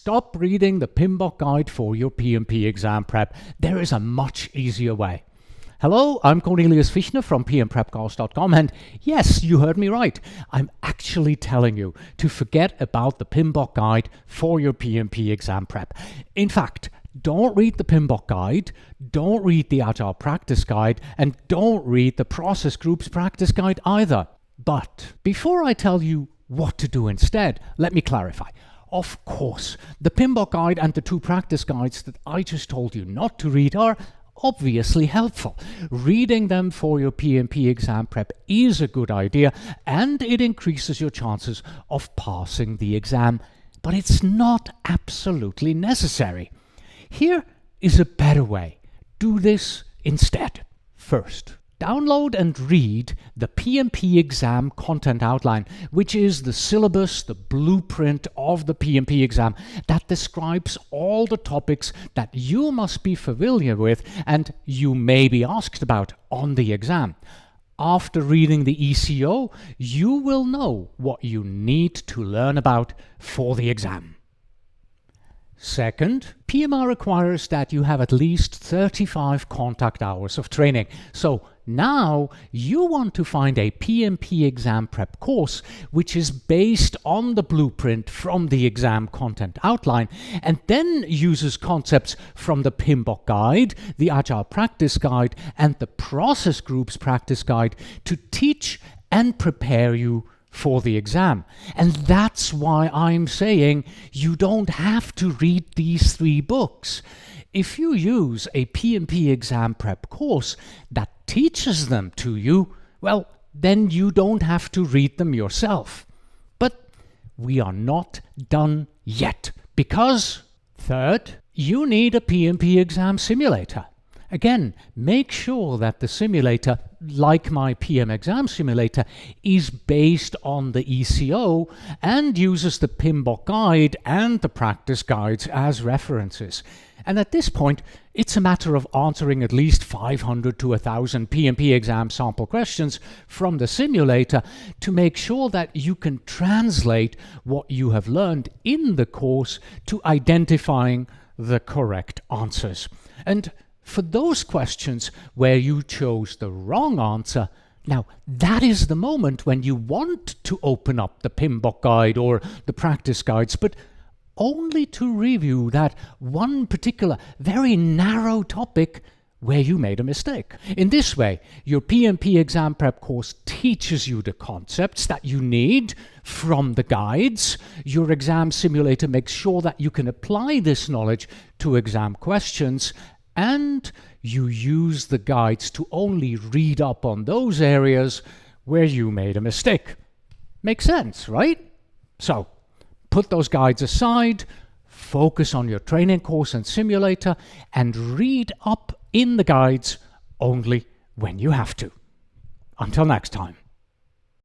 stop reading the PMBOK guide for your PMP exam prep. There is a much easier way. Hello, I'm Cornelius Fichtner from PM PrepCast.com, and yes, you heard me right. I'm actually telling you to forget about the PMBOK guide for your PMP exam prep. In fact, don't read the PMBOK guide, don't read the Agile Practice guide, and don't read the Process Groups Practice guide either. But before I tell you what to do instead, let me clarify. Of course, the PMBOK guide and the two practice guides that I just told you not to read are obviously helpful. Reading them for your PMP exam prep is a good idea, and it increases your chances of passing the exam, but it's not absolutely necessary. Here is a better way. Do this instead. First, download and read the PMP Exam Content Outline, which is the syllabus, the blueprint of the PMP exam that describes all the topics that you must be familiar with and you may be asked about on the exam. After reading the ECO, you will know what you need to learn about for the exam. Second, PMR requires that you have at least 35 contact hours of training. So now you want to find a PMP exam prep course which is based on the blueprint from the exam content outline and then uses concepts from the PMBOK guide, the Agile Practice guide, and the Process Groups Practice guide to teach and prepare you for the exam. And that's why I'm saying you don't have to read these three books. If you use a PMP exam prep course that teaches them to you, well, then you don't have to read them yourself. But we are not done yet, because third, you need a PMP exam simulator. Again, make sure that the simulator, like my PM Exam Simulator, is based on the ECO and uses the PMBOK guide and the practice guides as references. And at this point, it's a matter of answering at least 500 to 1,000 PMP exam sample questions from the simulator to make sure that you can translate what you have learned in the course to identifying the correct answers. And for those questions where you chose the wrong answer, now that is the moment when you want to open up the PMBOK guide or the practice guides, but only to review that one particular very narrow topic where you made a mistake. In this way, your PMP exam prep course teaches you the concepts that you need from the guides. Your exam simulator makes sure that you can apply this knowledge to exam questions, and you use the guides to only read up on those areas where you made a mistake. Makes sense, right? So, put those guides aside, focus on your training course and simulator, and read up in the guides only when you have to. Until next time.